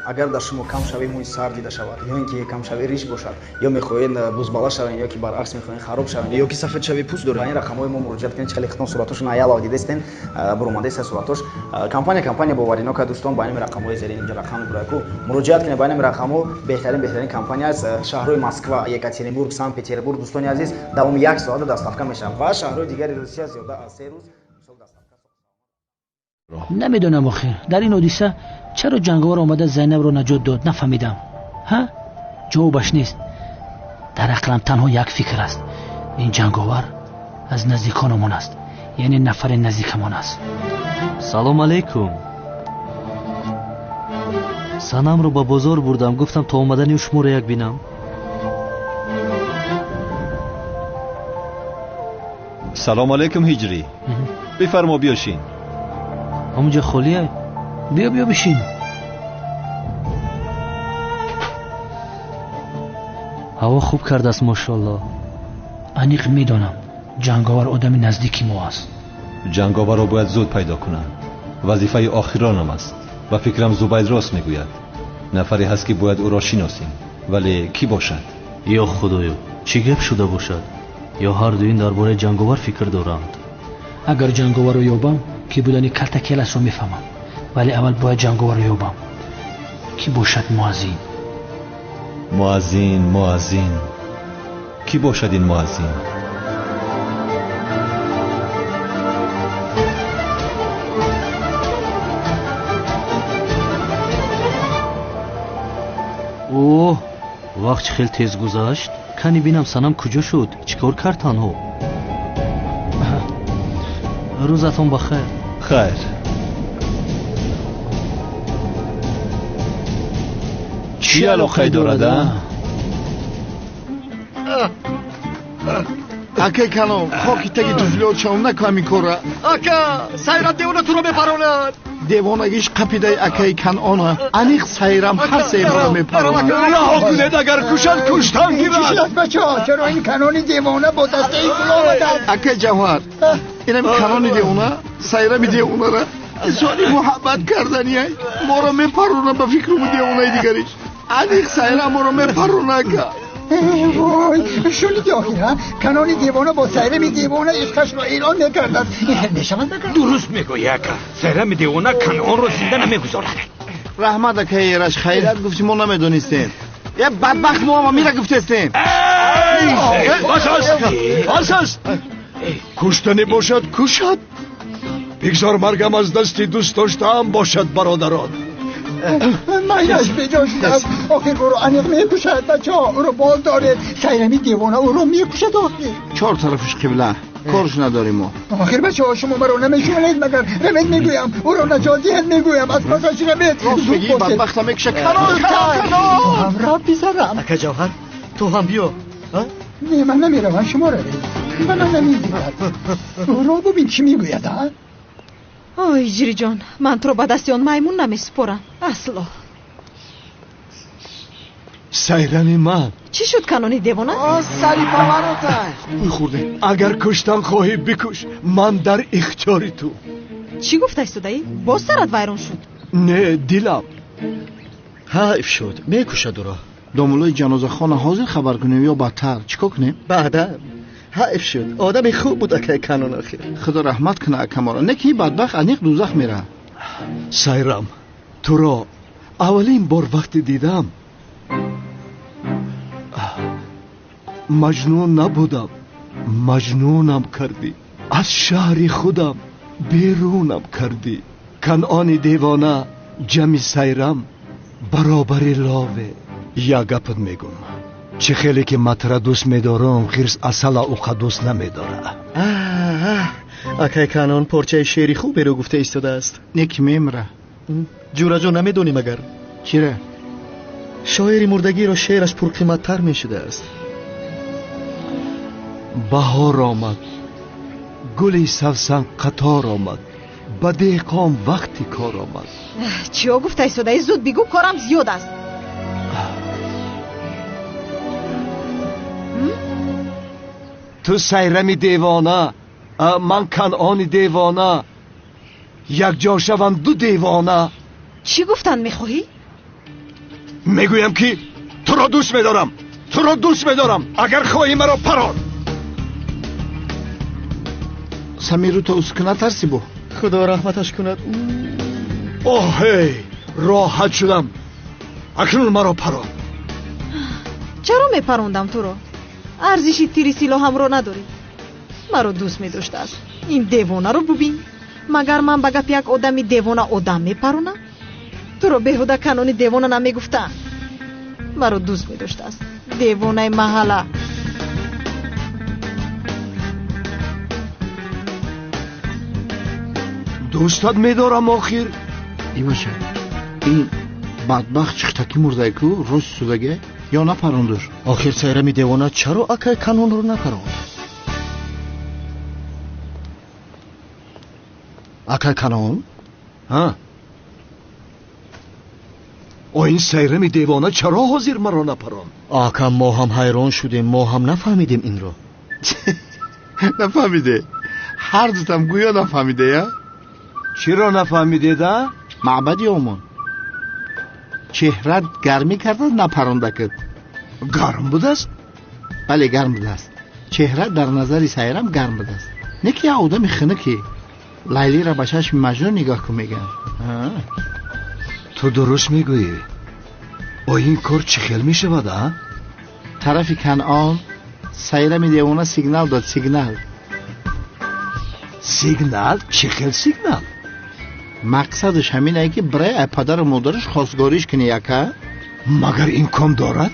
اگر در شما کم شوی موی سر دیده شود یا اینکه کم شوی ریش باشد یا میخواهید بزباله شوید یا که برعکس میخواهید خراب شوید یا که سفید شوی پوست دارید این رقم‌های ما مراجعه کنید خیلی ختم صورتاشون عیال دیده استین برآمده است صورتاش کمپانی باورینو که دوستان با این رقم‌های زیر اینجا رقم برایکو مراجعه کنید با این رقم‌ها بهترین کمپانی است شهرهای مسکو یکاترینبورگ سن پترزبورگ دوستان عزیز دوام یک ساعت دستافکا میشه و شهرهای دیگری روسیه زیاده از 3 روز نمیدونم آخر در این اودیسه چرا جنگاور آمده زینب رو نجات داد نفهمیدم. ها جوابش نیست. در عقلم تنها یک فکر است. این جنگاور از نزدیکانمون است. یعنی نفر نزدیکمون است. سلام علیکم. سنم رو با بازار بردم گفتم تا اومدن شما رو یک بینم. سلام علیکم هجری. بفرما بیاشین. همونجا خالیه. بیا بشین. هوا خوب کرده است ماشاءالله. انیق میدونم جنگاور آدم نزدیکی ما است. جنگاور را باید زود پیدا کنم. وظیفه آخرانم است و فکرم زبید راست میگوید. نفری هست که باید او را شناسیم. ولی کی باشد؟ یا خدایا چی گپ شده باشد؟ یا هر دوین درباره جنگاور فکر دارند؟ اگر جنگاور رو یابم کی بودنی کلتکلش رو میفهمم. ولی اول باید جنگاور رو یابم. کی باشد مؤذین کی باشد این مؤذین؟ اوه وقت خیلی تیز گذشت. کنی بینم سنم کجا شد؟ چیکار کرد تنها؟ روزتون بخیر. خیر. چی علاقه دارده؟ اکه کنم خاکی تگی دوزلیات شما نکامی کره اکا سیرم دیونه تو رو بپروند دیوانگیش قپیده اکه کنانه انیق سیرم هر سیم رو میپروند رها کنید اگر کشد کشتن گیرد چیست بچه ها چرا این کنانی دیوانه با دسته ای کلا آمدن اکه جوهر اینم کنانی دیوانه سیرم دیوانه را سوالی محبت کردنی های ما رو میپرونه به فکرم دیوانه دیگریش انیق سیرم ما رو میپرونه که وای شنیدی آخیرا کنانی دیوانه با سیرم دیوانه عشقش رو ایران نکردن این حل نشود نکرد درست میگوی اکا سیرم دیوانه کنان رو زنده نمیگذارد رحمت اکه ایرش خیرت گفتی ما نمیدونستیم یه بدبخت ما میره گفتستیم باساس کشتنی باشد کشد بگذار مرگم از دستی دوست داشتم باشد برادران من از بجا شدم آخر برو انیق میکشد بچه ها او رو بال داره سیرمی دیوانه او رو میکشد آخر 4 طرفش قبله کارش نداریم ما آخر بچه ها شما مرا نمیشونید مگر رمید میگویم او رو نجاتیت میگویم از پسش رمید راست بگی بدبختم میکشه کنان همراه بیزرم اکا جوهر تو هم بیا نه من نمیروم شما رو رید من نمیگوید او رو ببین چی میگوید ها آی جیری جان من تو رو با دستی آن میمون نمیسپرم اصلا سیرمی من چی شد کنانی دیوانه؟ سری پاوراتش بخورده اگر کشتن خواهی بکش من در اختیاری تو چی گفت ایستادهی؟ باز سرت ویران شد نه دلم حیف شد میکشد او را دامولای جنازه خانه حاضر خبر کنیم یا بدتر چیکار کنیم؟ بعدا حیف شد آدم خوب بود اکه کنون آخر خدا رحمت کنه اکه ما را نه که بدبخت انیق دوزخ میره سیرم تو را اولین بار وقتی دیدم مجنون نبودم مجنونم کردی از شهر خودم بیرونم کردی کنعان دیوانه جمع سیرم برابر لاوه یا گپت میگم چه خیلی که مطره دوست میدارم خیرس اصلا اوقا دوست نمیداره اکه کنون پرچه شعری خوبی رو گفته ایستاده است نیک میمره جورا جو نمیدونی مگر چیره؟ شاعری مردگی رو شعرش پرقیمت‌تر میشده است بهار آمد گلی سوسن قطار آمد به دهقان وقتی کار آمد چیا گفته ایستاده زود بگو کارم زیاد است تو سیرمی دیوانه من کنعان دیوانه یک جا شوم دو دیوانه چی گفتن میخواهی؟ میگویم که تو را دوست میدارم، تو را دوست میدارم. اگر خواهی مرا پران. سمیرو تو اسکنه ترسی بو. خدا رحمتش کند. اوه راحت شدم. اکنون مرا پران. چرا میپروندم تو رو؟ ارزشی تیری سیلو هم رو نداری. مرا دوست میداشته است. این دیوانه رو ببین. مگر من به گپ یک آدمی دیوانه آدم میپرونم؟ تو رو بهوده کنونی دیوانه نمیگفتم. مرا دوست میداشته است. دیوانه محله. دوستت میدارم آخر. ای باشه این بدبخت چختکی مرده کو روز سودگه یا نپروندور؟ آخر سایرمی دیوانه چرا اکای کانون رو نپروند؟ اکای کانون؟ ها این سایرمی دیوانه چرا حاضر مرا نپروند؟ آکا ما هم حیران شدیم، ما هم نفهمیدیم این رو. نفهمیده؟ هر دوتم گویا نفهمیده یا؟ چرا نفهمیده ده؟ معبدی اومون چهرت گرمی کرده نپرونده کرد. گرم بود است؟ بله گرم بود است. چهرت در نظر سایرم گرم بود است. نکی آدم خنکی لیلی را به چشم مجنون نگاه کن میگن. تو درست میگویی. این کار چه خیل میشود ها؟ طرف کنعان سایرم دیوانه سیگنال داد. سیگنال؟ چه خیل سیگنال؟ مقصدش همینه که برای پدر و مادرش خواستگاریش کنه یکه. مگر این کام دارد؟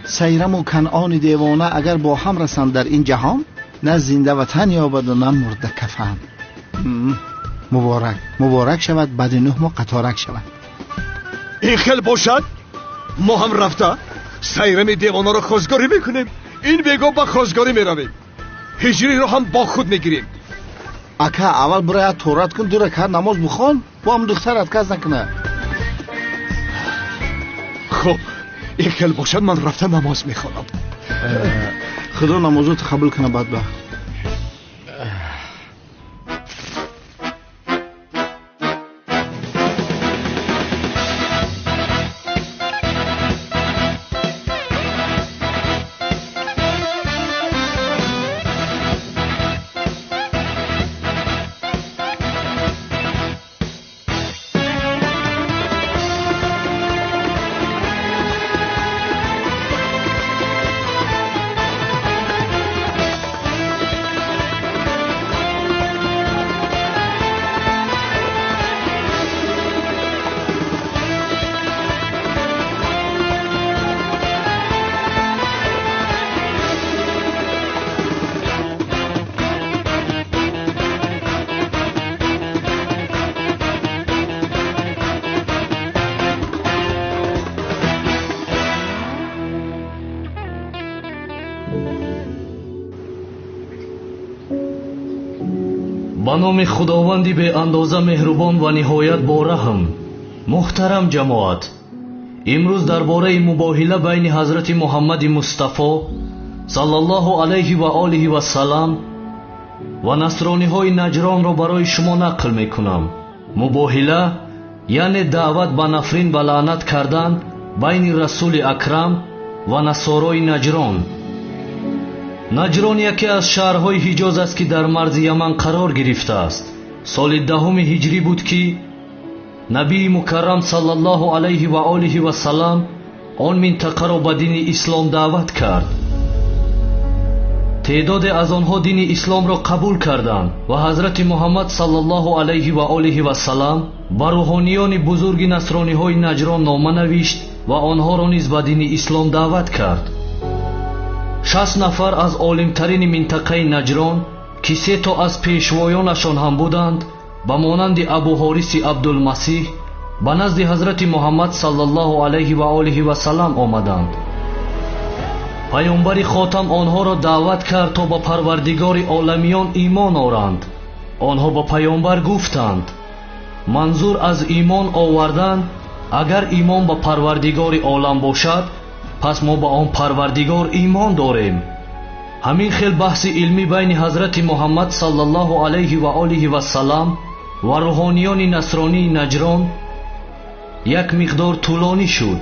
سیرم و کنعان دیوانه اگر با هم رسند در این جهان نه زنده وطن یابد و نه مرده کفن. مبارک شود بعد 9 ماه قطارک شود. این خیل باشد ما هم رفته سیرم دیوانه رو خواستگاری میکنیم. این بگو با خواستگاری میرویم. هجری رو هم با خود میگیریم. اکا اول برای تورات کن 2 رکعت نماز بخون با هم دخترت کز نکنه. خب این خیل باشد من رفته نماز میخوانم. خدا نمازو تقبل کنه بدبخت. با نام خداوندی به اندازه مهربان و نهایت با رحم. محترم جماعت، امروز درباره مباهله بین حضرت محمد مصطفی صلی الله علیه و آله و سلام و نصرانی های نجران را برای شما نقل می کنم. مباهله یعنی دعوت به نفرین و لعنت کردن بین رسول اکرم و نصارای نجران. نجران یکی از شهرهای حجاز است که در مرز یمن قرار گرفته است. سال 10 هجری بود که نبی مکرم صلی الله علیه و آله و سلام آن منطقه را به دین اسلام دعوت کرد. تعداد از آنها دین اسلام را قبول کردند و حضرت محمد صلی الله علیه و آله و سلام به روحانیان بزرگ نصرانی های نجران نامه نوشت و آنها را نیز به دین اسلام دعوت کرد. 60 نفر از عالمترین منطقه نجران که 3 تا از پیشوایانشان هم بودند به مانند ابو حارث عبدالمسیح به نزد حضرت محمد صلی الله علیه و آله و سلام آمدند. پیامبر خاتم آنها را دعوت کرد تا به پروردگار عالمیان ایمان آورند. آنها به پیامبر گفتند منظور از ایمان آوردن اگر ایمان به پروردگار عالم باشد پس ما به آن پروردگار ایمان داریم. همین خیل بحث علمی بین حضرت محمد صلی الله علیه و آله و سلام و روحانیان نصرانی نجران یک مقدار طولانی شد.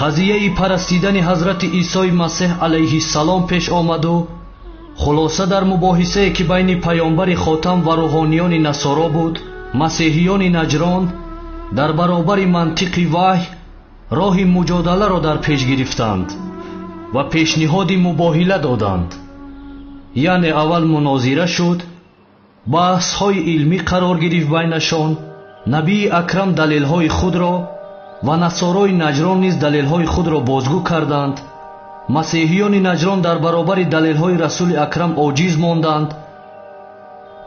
қазияи парастидани ҳазрати исои масеҳ алайҳиссалом пеш омаду хулоса дар мубоҳисае ки байни паёнбари хотам ва рӯҳониёни насоро буд, масеҳиёни наҷрон дар баробари мантиқи ваҳй роҳи муҷодаларо дар пеш гирифтанд ва пешниҳоди мубоҳила доданд. яъне аввал мунозира шуд, баҳсҳои илмӣ қарор гирифт байнашон, набии акрам далелҳои худро ва насорои наҷрон низ далелҳои худро бозгӯ карданд. масеҳиёни наҷрон дар баробари далелҳои расули акрам оҷиз монданд,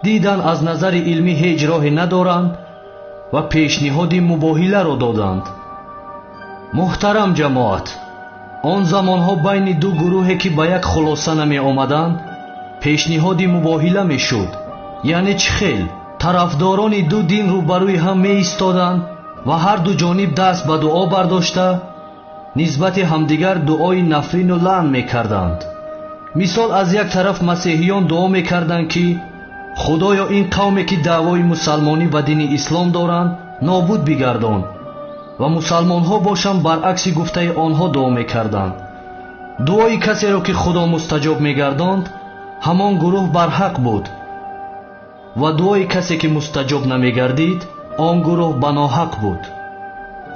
диданд аз назари илмӣ ҳеҷ роҳе надоранд ва пешниҳоди мубоҳиларо доданд. муҳтарам ҷамоат, он замонҳо байни ду гурӯҳе ки ба як хулоса намеомаданд пешниҳоди мубоҳила мешуд. яъне чӣ хел? тарафдорони ду дин рӯбарӯи ҳам меистоданд ва ҳар ду ҷониб даст ба дуо бардошта нисбати ҳамдигар дуои нафрину лаън мекарданд. мисол, аз як тараф масеҳиён дуо мекарданд ки худоё ин қавме ки даъвои мусалмонӣ ва дини ислом доранд нобуд бигардон, ва мусалмонҳо бошанд баръакси гуфтаи онҳо дуо мекарданд. дуои касеро ки худо мустаҷоб мегардонд ҳамон гурӯҳ барҳақ буд ва дуои касе ки мустаҷоб намегардид он гурӯҳ ба ноҳақ буд.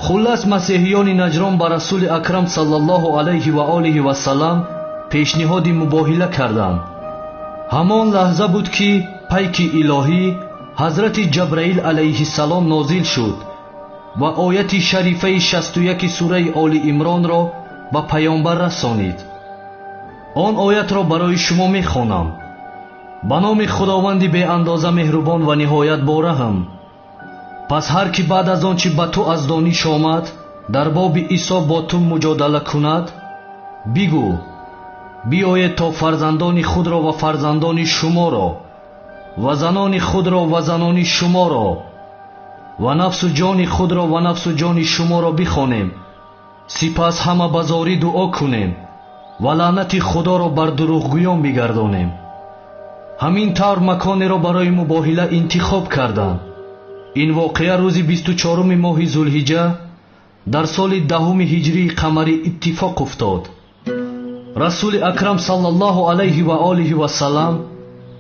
хуллас масеҳиёни наҷрон ба расули акрам саллаллоҳу алайҳи ва олиҳи васалам пешниҳоди мубоҳила карданд. ҳамон лаҳза буд ки пайки илоҳӣ ҳазрати ҷабраил алайҳиссалом нозил шуд ва ояти шарифаи 61 сураи оли имронро ба паёнбар расонид. он оятро барои шумо мехонам. ба номи худованди беандоза меҳрубон ва ниҳоят бораҳм. пас ҳар ки баъд аз он чи ба ту аз дониш омад дар боби исо бо ту муҷодала кунад, бигӯ биёед то фарзандони худро ва фарзандони шуморо ва занони худро ва занони шуморо ва нафсу ҷони худро ва нафсу ҷони шуморо бихонем, сипас ҳама ба зорӣ дуо кунем ва лаънати худоро бар дурӯғгӯён бигардонем. ҳамин тавр маконеро барои мубоҳила интихоб карданд. ин воқеа рӯзи 24 моҳи зулҳиҷа дар соли 10 ҳиҷрии қамарӣ иттифоқ уфтод. расули акрам саллаллоҳу алайҳи ва олиҳи васалам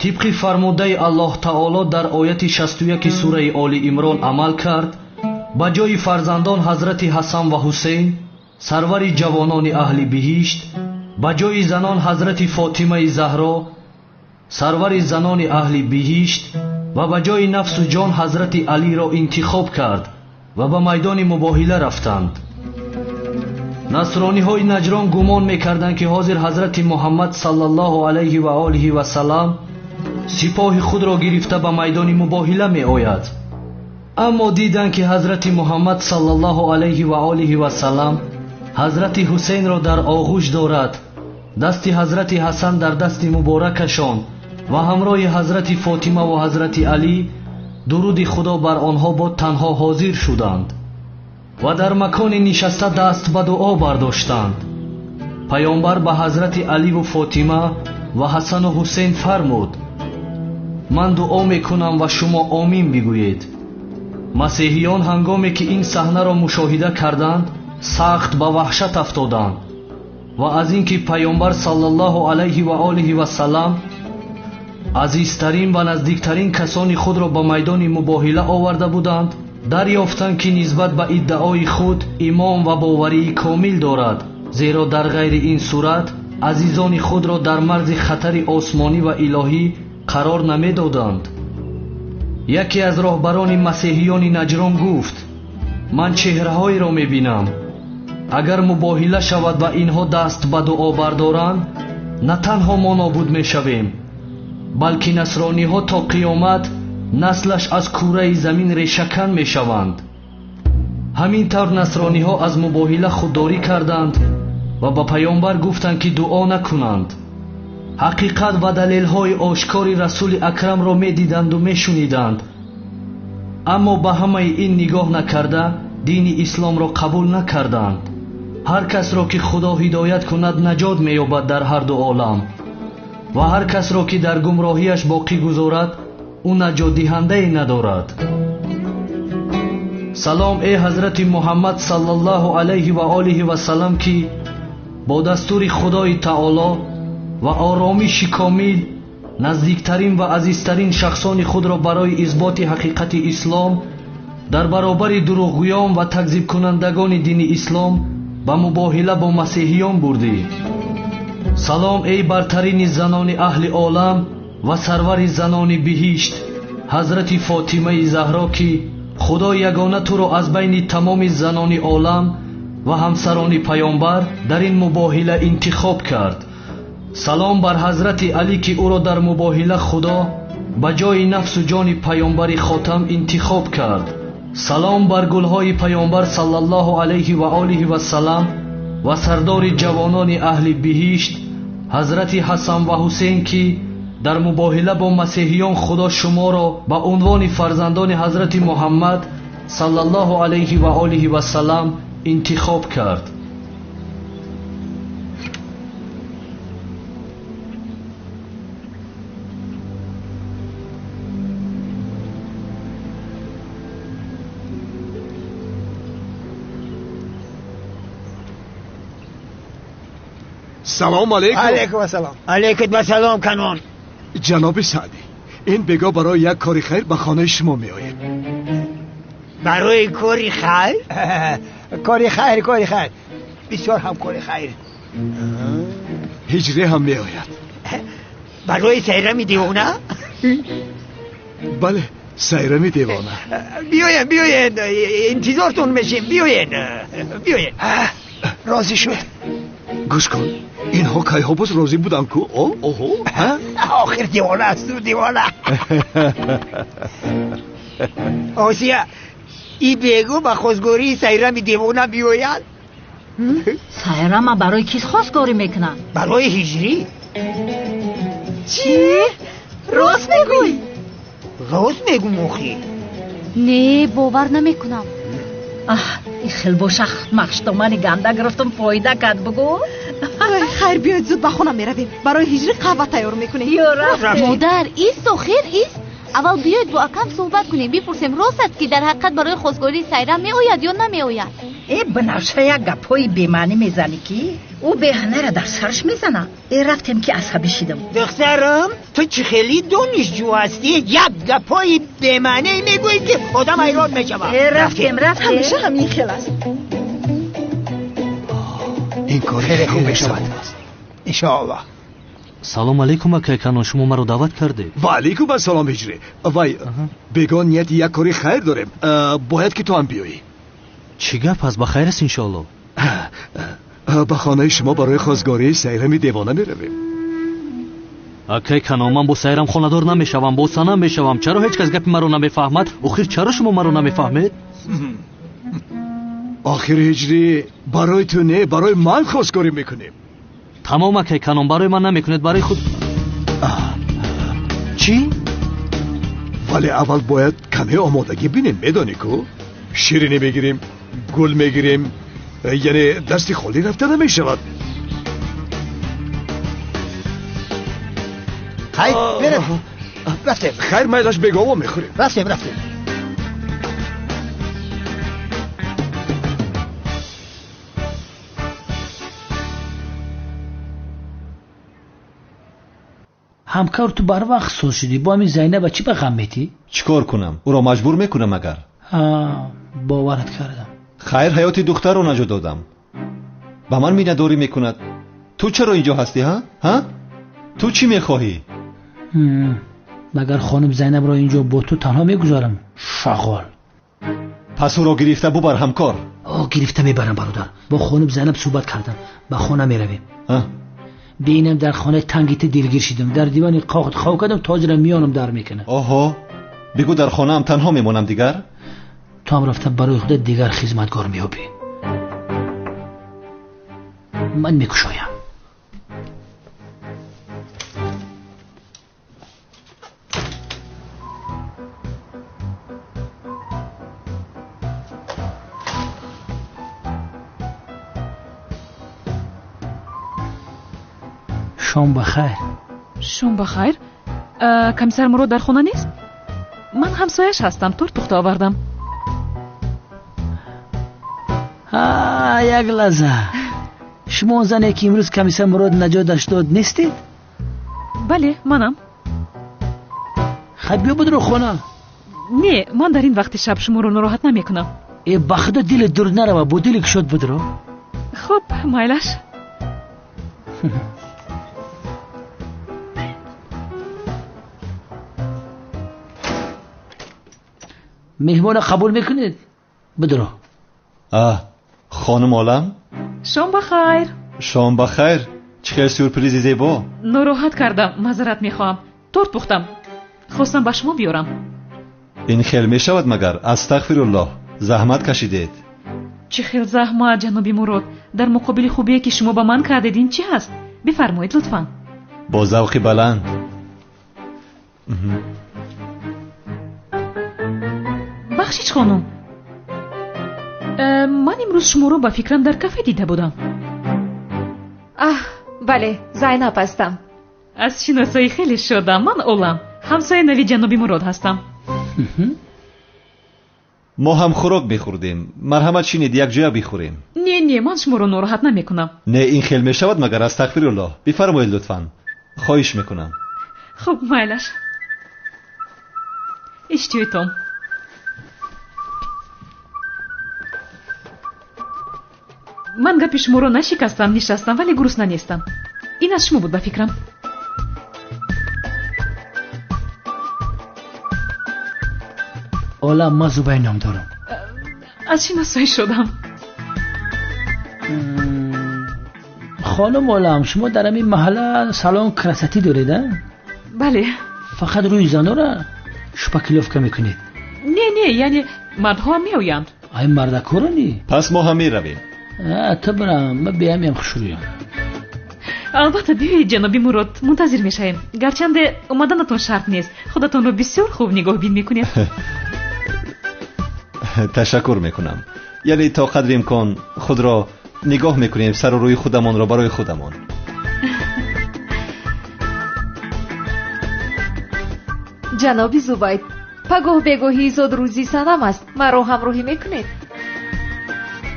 тибқи фармудаи аллоҳ таоло дар ояти 61 сураи оли имрон амал кард. ба ҷои фарзандон ҳазрати ҳасан ва ҳусейн сарвари ҷавонони аҳли биҳишт, ба ҷои занон ҳазрати фотимаи заҳро сарвари занони аҳли биҳишт ва ба ҷои нафсу ҷон ҳазрати алиро интихоб кард ва ба майдони мубоҳила рафтанд. насрониҳои наҷрон гумон мекарданд ки ҳозир ҳазрати муҳаммад саллаллоҳу алайҳи ва олиҳи васалам сипоҳи худро гирифта ба майдони мубоҳила меояд. аммо диданд ки ҳазрати муҳаммад саллаллоҳу алайҳи ва олиҳи васалам ҳазрати ҳусейнро дар оғӯш дорад, дасти ҳазрати ҳасан дар дасти муборакашон ва ҳамроҳи ҳазрати фотима ва ҳазрати алӣ дуруди худо бар онҳо бод танҳо ҳозир шуданд ва дар макони нишаста даст ба дуо бардоштанд. паёнбар ба ҳазрати аливу фотима ва ҳасану ҳусейн фармуд: ман дуо мекунам ва шумо омин бигӯед. масеҳиён ҳангоме ки ин саҳнаро мушоҳида карданд сахт ба ваҳшат афтоданд ва аз ин ки паёнбар саллаллоҳу алайҳи ва олиҳи васалам азизтарин ва наздиктарин касони худро ба майдони мубоҳила оварда буданд, дарёфтанд ки нисбат ба иддаои худ имон ва боварии комил дорад, зеро дар ғайри ин сурат азизони худро дар марзи хатари осмонӣ ва илоҳӣ қарор намедоданд. яке аз роҳбарони масеҳиёни наҷрон гуфт: ман чеҳраҳоеро мебинам. агар мубоҳила шавад ва инҳо даст ба дуо бардоранд, на танҳо мо нобуд мешавем, балки насрониҳо то қиёмат наслаш аз кураи замин решакан мешаванд. ҳамин тавр насрониҳо аз мубоҳила худдорӣ карданд ва ба паёнбар гуфтанд ки дуо накунанд. ҳақиқат ва далелҳои ошкори расули акрамро медиданду мешуниданд, аммо ба ҳамаи ин нигоҳ накарда дини исломро қабул накарданд. ҳар касро ки худо ҳидоят кунад наҷот меёбад дар ҳарду олам ва ҳар касро ки дар гумроҳиаш боқӣ гузорад ӯ наҷотдиҳандае надорад. салом эй ҳазрати муҳаммад саллаллоҳу алайҳи ва олиҳи васалам ки бо дастури худои таоло ва оромиши комил наздиктарин ва азизтарин шахсони худро барои исботи ҳақиқати ислом дар баробари дурӯғгӯён ва такзибкунандагони дини ислом ба мубоҳила бо масеҳиён бурдӣ. салом эй бартарини занони аҳли олам ва сарвари занони биҳишт ҳазрати фотимаи заҳро ки худо ягона туро аз байни тамоми занони олам ва ҳамсарони паёнбар дар ин мубоҳила интихоб кард. салом бар ҳазрати алӣ ки ӯро дар мубоҳила худо ба ҷои нафсу ҷони паёнбари хотам интихоб кард. салом бар гулҳои паёнбар саллаллоҳу алайҳи ва олиҳи васалам ва сардори ҷавонони аҳли биҳишт ҳазрати ҳасан ва ҳусейн ки дар мубоҳила бо масеҳиён худо шуморо ба унвони фарзандони ҳазрати муҳаммад саллаллоҳу алайҳи ва олиҳи васалам интихоб кард. سلام علیکم. علیکم السلام. علیکم السلام کنون. جناب سعدی، این بگا برای یک کاری خیر به خانه شما می آید. برای کاری خیر؟ کاری خیر. بسیار هم کاری خیر. هجری هم می آید. برای سیرمی دیوانه؟ بله، سیرمی دیوانه. بیاین انتظارتون میشیم. بیاین. راضی شد. گوش کن، اینها که ها باز راضی بودن کو؟ آخر دیوانه است. دیوانه. آسیا، ای بگو با خواستگاری سیرم دیوانه بیاید. سیرم برای کیس خواستگاری میکنن؟ برای هجری. چی؟ راست میگوی؟ راست میگو مخی. نه باور نمیکنم. این خیلی با شخص مخشتامانی گنده گرفتم پایده کرد. بگو خیر بیاید زود به خونه میرویم. برای هجری قهوه تیار میکنیم. مادر ایست و خیر ایست. اول بیاید با اکم صحبت کنیم. بپرسیم راست است که در حقیقت برای خواستگاری سیرم می آید یا نمی آید؟ ای بنفشه یک گپای بیمعنی میزنی کی؟ او بهانه را در سرش میزنه. ای رفتیم که عصبی شدم. دخترم تو چه خیلی دانشجو هستی؟ یک گپای بیمعنی میگویی که آدم حیران میشود. رفتیم همیشه همین خیلی است. این کار خیلی خوب میشود انشاءالله. سلام علیکم اکای کنون، شما مرا دعوت کرده. و علیکم السلام هجری. وای بگو نیت یک کاری خیر داریم، باید که تو هم بیایی. چی گپ است؟ بخیر است انشاءالله. به خانه شما برای خواستگاری سیرم دیوانه میرویم. اکای کنون، من با سیرم خانه‌دار نمیشوم، با سنم میشوم. چرا هیچ کس گپ مرا نمیفهمد؟ آخر چرا شما مرا نمیفهمید؟ آخر هجری برای تو نه، برای من خواستگاری میکنیم. تمام اکای کنون، برای من نمیکنید، برای خود. چی؟ ولی اول باید کمی آمادگی بینیم. میدانی کو شیرینی میگیریم، گل میگیریم، یعنی دستی خالی رفته نمیشود. خیر بریم. رفتیم. خیر میلش بگو و میخوریم. رفتیم. همکار تو بر وقت سوز شدی. با همین زینب چی به غم میتی؟ چیکار کنم؟ او را مجبور میکنم اگر. باورت کردم. خیر حیات دختر رو نجات دادم. با من مینداری میکند. تو چرا اینجا هستی ها؟ تو چی میخواهی؟ مگر خانم زینب را اینجا با تو تنها میگذارم؟ شغال. پس او را گرفته ببر همکار. گرفته میبرم برادر. با خانم زینب صحبت کردم. با خانه میرویم. بینم در خانه تنگیت دلگیر شدم. در دیوانی قاقت خو کردم، تاجرم میانم در میکنه. بگو در خانه هم تنها میمونم دیگر. تو هم رفته برای خودت دیگر خدمتگار میابی. من میکشایم. شام بخیر. شام بخیر. کمیسر مراد در خانه نیست؟ من همسایش هستم. تورت پخته آوردم. یک لحظه. شما زنی که امروز کمیسر مراد نجاتش داد نیستید؟ بله منم. خب بیا بدرو خونه. نه من در این وقت شب شما رو ناراحت نمیکنم. ای بخدا دل دور نرو، با دل شد بدرو. خب مایلش. مهمان قبول میکنید؟ بدرو. خانم عالم شام بخیر. شام بخیر. چه سورپرایزی زیبا. ناراحت کردم، معذرت میخوام. تورت پختم، خواستم به شما بیارم. این خیلی میشود مگر؟ استغفرالله، زحمت کشیدید. چه خیلی زحمت جنابی مراد. در مقابل خوبیه که شما به من کردید این چی هست؟ بفرمایید لطفاً. با ذوقی بلند. بخشید خانم، من امروز شما رو با فکرم در کافه دیده بودم. بله زینب هستم. از شناسایی خیلی شدم. من اولم، همسایه نوی جنابی مراد هستم. ما هم خوراک بخوردیم. مرحمت شینید یک جا بخوریم. نه من شما رو ناراحت نمیکنم. نه این خیلی میشود مگر؟ استغفرالله، بفرمایید لطفاً، خواهش میکنم. خب مایلش. اشتیویتم. من گپی شما رو نشکستم، نشستم ولی گرسنه نیستم. این از شما بود به فکرم. عالم ما زبای نام دارم. از شناسایی شدم. خانم عالم، شما در این محله سالن کراستی دارید؟ بله. فقط روی زنها را شپکلوفکه میکنید؟ نه یعنی مردها هم میآیند. ای مردکارا نی؟ پس ما هم میرویم. تو برم، من بیایم خوشرویم. البته بیایید جنابی مراد، منتظر میشیم. گرچنده اومدنتون شرط نیست. خودتون رو بسیار خوب نگاه بین میکنید. تشکر میکنم. یعنی تا قدر امکان خود را نگاه میکنیم، سر و روی خودمان را برای خودمان. جنابی زبید، پگاه بگاهی زاد روزی سنم است. مرا همراهی میکنید؟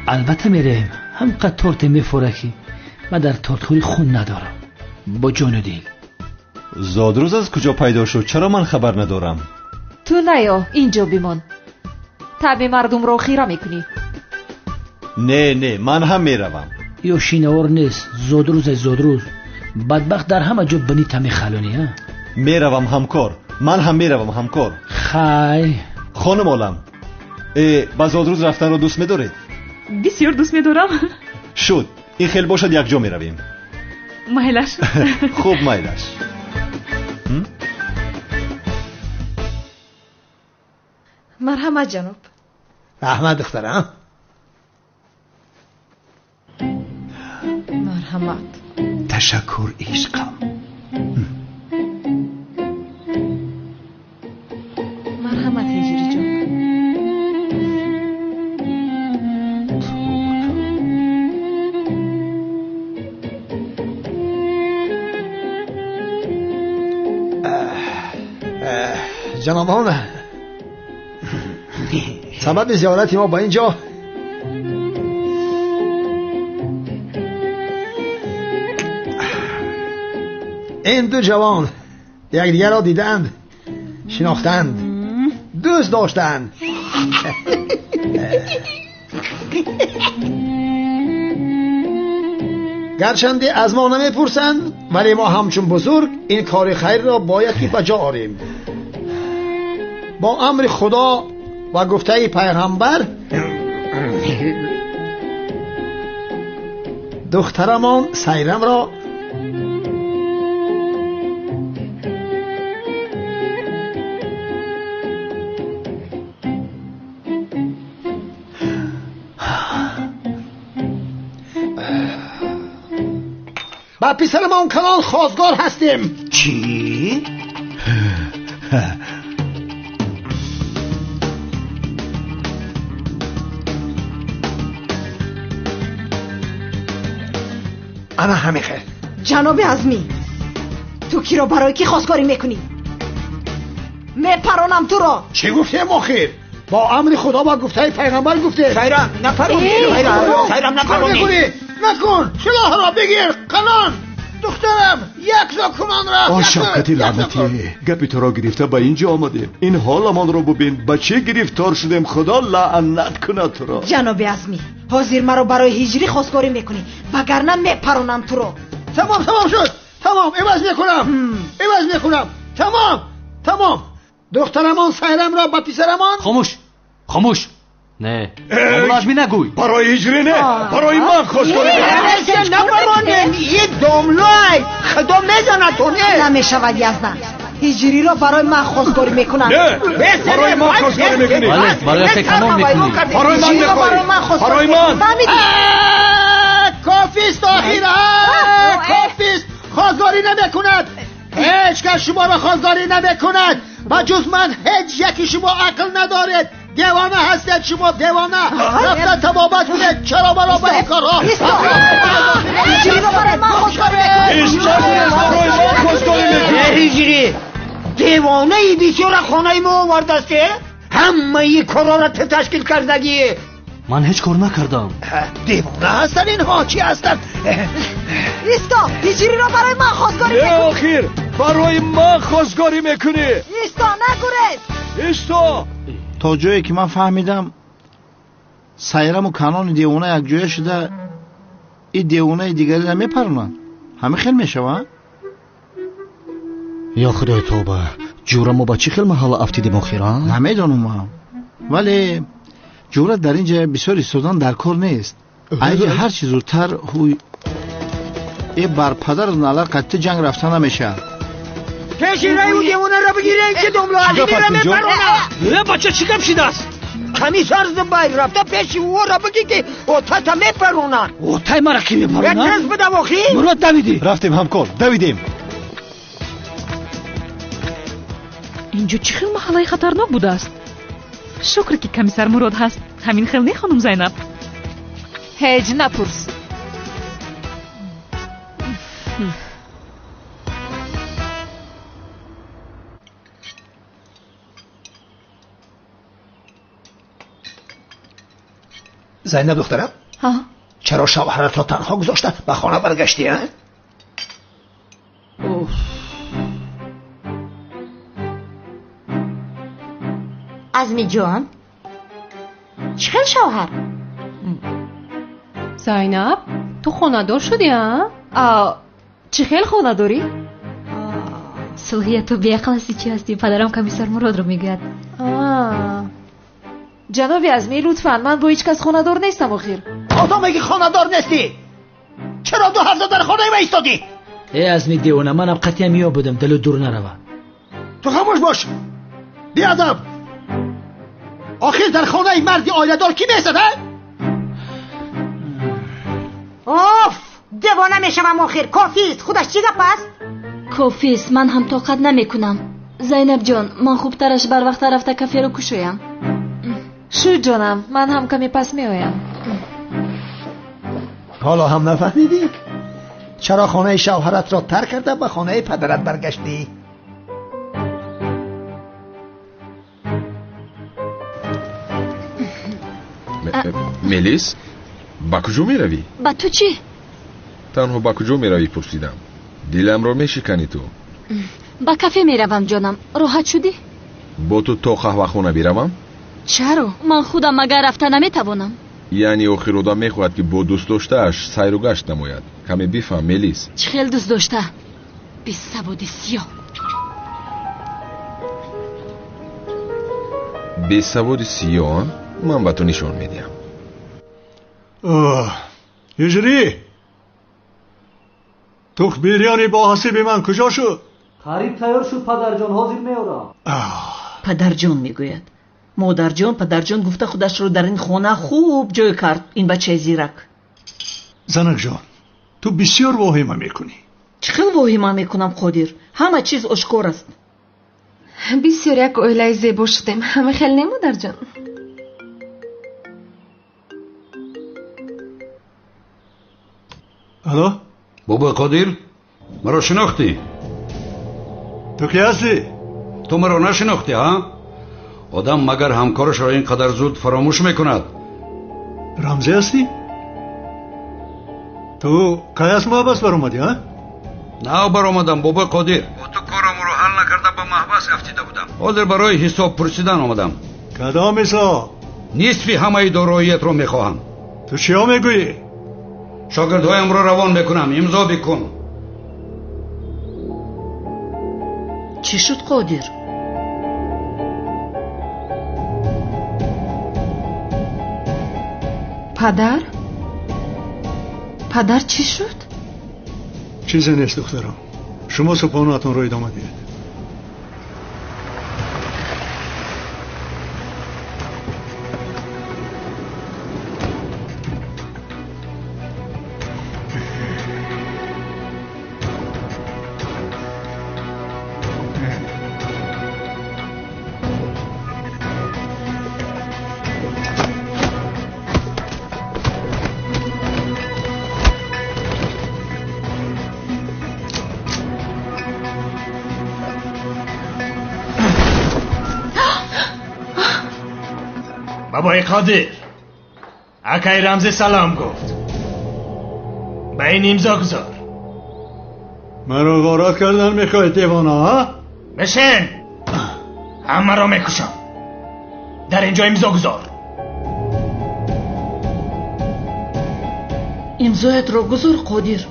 البته میریم. همقدر تورت میفورکی. من در تورتخوری خون ندارم. با جان و دل. زادروز از کجا پیدا شد؟ چرا من خبر ندارم؟ تو نیا، اینجا بیمان. طبع مردم را خیره میکنی. نه من هم میروم. یا شینوار نیست. زادروز بدبخت در همه جا بنی تمی خلونی ها. میروم همکار. من هم میروم همکار. خای خانم عالم، با زادروز رفتن رو دوست میدارید؟ بسیار دوست میدارم. شد، این خیلی باشد یک جا میرویم. مایلش. خوب مایلش. مرحمت جناب. رحمت دخترم. مرحمت. تشکر عشقم. مرحمت هجری جان. جنابان، سبب زیارت ما با اینجا این دو جوان یکدیگر را دیدند، شناختند، دوست داشتند. گرچنده از ما نمیپرسند، ولی ما همچون بزرگ این کار خیر را باید که بجا آریم. با امر خدا و گفته پیغمبر دخترمان سیرم را با پسرمان کنان خواستگار هستیم. چی؟ انا همه خیر. جناب عزمی، تو کی را برای کی خواستگاری میکنی؟ میپرانم تو را. چه گفتیم آخر؟ با امر خدا با گفته پیغمبر گفته سایرم نپرونی سایرم نپرونی نکن سلاح را بگیر قنان دخترم یک زاکنان را شفقتی لعنتی گپی تو را گرفته به اینجا آمده این حالمان رو ببین بچه گرفتار شدیم خدا لعنت کنه تو را جناب عظمی حاضر مرا برای هجری خواستگاری میکنی وگرنه میپرونم تو رو تمام شد تمام عوض میکنم تمام دخترمان سایرم را با پسرمان خاموش نه لازمی نگوی برای هجری نه برای من خواستگاری نبرانه یه دملای خدا میزنه تو نه نمیشود یزدان هجری را برای من خواستگاری میکنم نه برای من خواستگاری میکنی برای تکمون میکنی برای من کافیست آخیره کافیست خواستگاری نمیکند هیچ کس شما را خواستگاری نمیکند بجز من هیچ یکی شما عقل ندارید دیوانه هستید شما دیوانه رفتن تبابت کنید چرا برای با این کارها هجری را برای من خواستگاری میکنم هجری دیوانه ای بسیار خانه ما آوردسته همه ای کارا را تشکیل کردگی من هیچ کار نکردم دیوانه هستن اینها چی هستن ایستا هجری را برای من خواستگاری میکنی آخر برای من خواستگاری میکنی ایستا نگورید ایستا تا جایی که من فهمیدم سایرم و کنان دیوانه یک جای شده این دیوانه دیگری را میپرونن همه خیل میشوند یا خدای توبه جورم و با چی خیل محل افتیدیم آخیرا نمیدانم هم ولی جورت در اینجا بسیار ایستادن در کار نیست اگه هر چی زودتر ای بر پدر نالر قطع جنگ رفتن نمیشه کشی رای او دیوانه را بگیره که دملو عظیمی را میپرونه بچه چی کم شده است کمی سرز باید رفته پیشی او را بگی که اوتا تا میپرونن اوتای مرا کی میپرونن؟ یک دست بدم آخی مراد دویدی رفتیم همکار دویدیم اینجا چی خیلی محله خطرناک بوده است شکر که کمیسر مراد هست همین خیلی نه خانم زینب هیچ نپرس زینب دخترم چرا شوهرت را تنها گذاشته به خانه برگشتی ها؟ عظمی جان چه خیلی شوهر زینب تو خانه دار شدی ها؟ چه خیلی خانه داری؟ سوهیه تو بیعقل هستی چی هستی پدرم کمیسر مراد رو میگوید جناب عظمی لطفاً من با هیچ کس خانه دار نیستم آخر تو میگی خانه دار نیستی چرا 2 هفته در خانه ما ایستادی ای عظمی دیوانه منم قطعا میو بودم دلو دور نروه تو خاموش باش بیادب آخر در خانه مردی آیله دار کی میسته اوف دیوانه میشم آخر کافیست خودش چی گپ است کافیست من هم طاقت نمیکنم زینب جان من خوبترش بر وقت رفته کافی رو کشویم شو جانم من هم کمی پس میآیم حالا هم نفهمیدی چرا خانه شوهرت را ترک کرده به خانه پدرت برگشتی ملیس با کجا می روی؟ با تو چی؟ تنها با کجا می روی پرسیدم دلم را می شکنی تو با کافه می روم جانم راحت شدی؟ با تو تا قهوه خونه بیروم؟ چرا؟ من خودم مگر رفته نمی توانم یعنی آخر آدم می خواهد که با دوست داشتهش سیر و گشت نماید کمی بفهم ملیس چه خیلی دوست داشته بی سواد سیاه بی سواد سیاه من با تو نشان می دیم هجری توخ بیریانی با حسیب من کجا شد؟ قریب تیار شد پدرجان حاضر میارم پدرجان میگوید مادرجان پدرجان گفته خودش رو در این خانه خوب جای کرد این بچه زیرک زنک جان تو بسیار واهمه میکنی چقدر واهمه میکنم قادر همه چیز اشکار است بسیار یک اویله زیبا شدیم همه خیلی نه مادرجان الو بابا قادر مرا شناختی؟ تو کی هستی؟ تو مرا نشناختی ها؟ одам магар ҳамкорашро ин қадар зуд фаромӯш мекунад? рамзе ҳастӣ? ту қай аз маҳбас баромадӣ? на баромадам бобои қодир. бо ту корамро ҳал накарда ба маҳбас рафтида будам. ҳозир барои ҳисоб пурсидан омадам. кадом ҳисоб? нисфи ҳамаи дороиятро мехоҳам. ту чиё мегӯӣ? шогирдҳоямро равон мекунам. имзо бикун. чӣ шуд қодир? падар чӣ шуд? чизе нест духтарам. шумо субҳонаатонро идома диҳед. бабои қодир, акай рамзе салом гуфт. ба ин имзо гузор. маро ғорат кардан мехоҳед девона? бешин, ҳамаро мекушам. дар ин ҷо имзо гузор. имзоятро гузор қодир.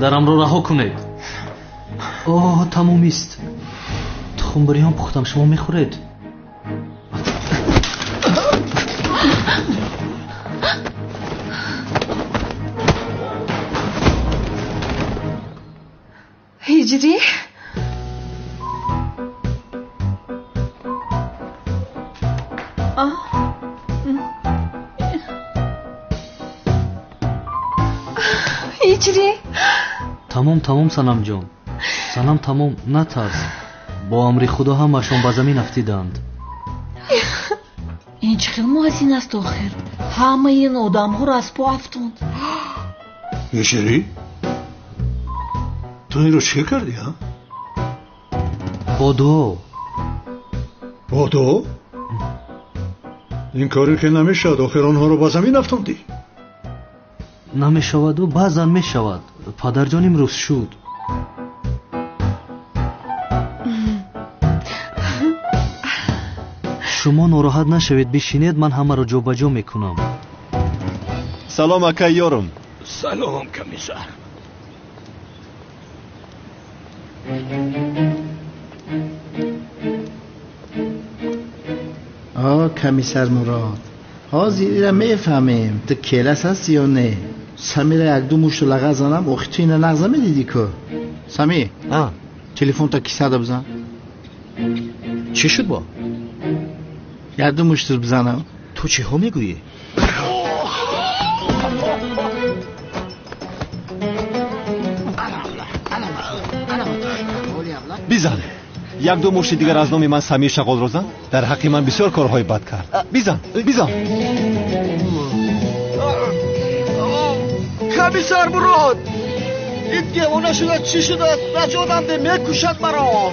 падарамро раҳо кунед. оҳ, тамомист. тухмбириён пухтам, шумо мехӯред? ҳиҷрӣ? ҳиҷрӣ? тамом санамҷон. санам тамом, натарс. бо амри худо ҳамаашон ба замин афтиданд. ин чӣ хел муҳазин аст охир? ҳамаи ин одамҳоро аз по афтонд. ҳиҷрӣ? ту инро чӣ кардӣ? бодо. бодо? ин коре ки намешавад. охир онҳоро ба замин афтондӣ. намешаваду баъзан мешавад. падарҷон имрӯз шуд. шумо нороҳат нашавед, бишинед, ман ҳамаро ҷобаҷо мекунам. салом акай ёрум. салом комиссар. комиссар мурод, ҳозир ира мефаҳмем ту келас ҳасти ё не. самира як ду мушту лағаз занам, охи ту ина нағза медиди ку? сами, телефонта кисада бизан. чӣ шуд бо? як ду мушту бизанам. ту чиҳо мегӯӣ? бизан. як ду мушти дигар аз номи ман самир шағолро зан. дар ҳаққи ман бисёр корҳои бад кард. бизан. комиссар мурод, ин девона шуда чӣ шудааст? наҷотам де, мекушад маро.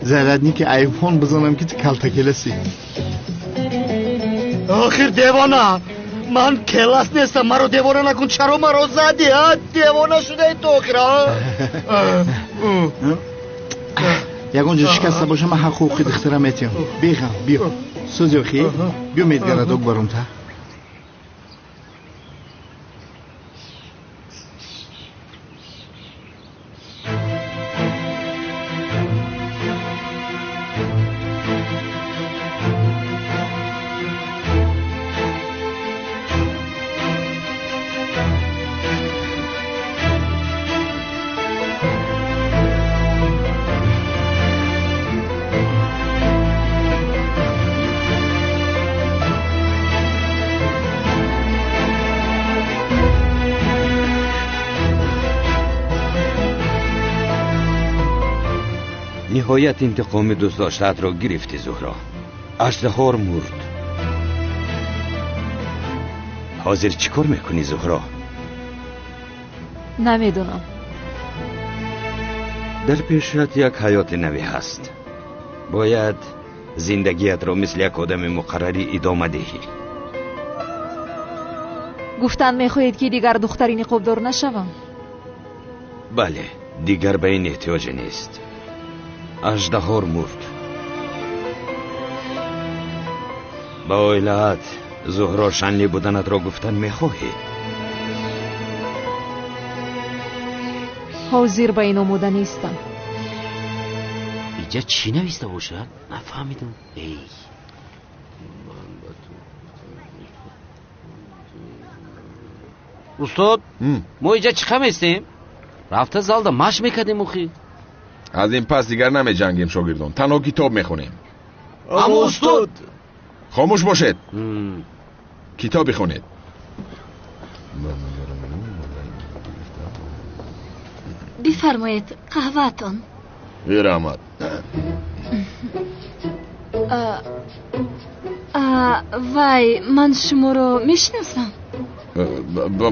зарядни ки айфон бизанам ки ту калтакеласи. охир девона, ман келас нестам. маро девона накун. чаро маро зади? девона шудаи ту охир? ягон ҷо шикаста боша, ман ҳақуқи духтара метиём. бехам биё. сӯзи охи биё медгарадок баромта. نهایت انتقام دوست داشته‌ات را گرفتی زهرا. اژدها مرد. حاضر چیکار میکنی زهرا؟ نمیدونم. در پیشت یک حیات نوی هست. باید زندگیت را مثل یک آدم مقرری ادامه دهی. گفتن میخواهید که دیگر دختری نقابدار نشوم؟ بله، دیگر به این احتیاج نیست. اژدها مرد. با الهت زهرا شنلی بودنت را گفتن میخواهی؟ حاضر به این آموده نیستم. اینجا چی نویسته باشد؟ نفهمیدم. ای استاد ما اینجا چی خمیستیم؟ رفته زالده مشق میکردیم مخی. از این پس دیگر نمی جنگیم شاگردان، تنها کتاب میخونیم. اما استاد خاموش باشید. کتاب بخونید. بفرمایید قهوه‌تان. رحمت. وای من شما رو میشناسم.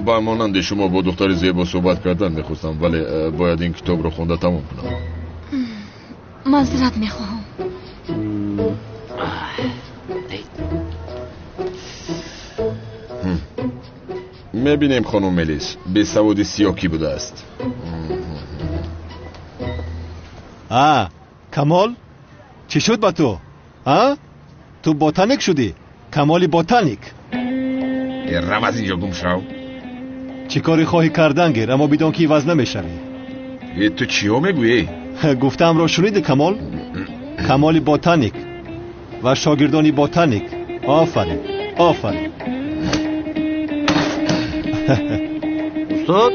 با مانند شما با دختر زیبا صحبت کردن میخواستم، ولی باید این کتاب رو خونده تمام کنم. معذرت میخواهم. میبینیم خانم ملیس به سواد سیاکی بوده است. کمال چی شد با تو؟ تو بوتانیک شدی؟ کمالی بوتانیک. رم از اینجا گم شو. چی کاری خواهی کردن گیر، اما بدون که عوض نمیشوی. تو چی ها میگویی؟ گفتم را شنیدی کمال؟ کمالی بوتانیک و شاگردانی بوتانیک. آفرین آفرین. استاد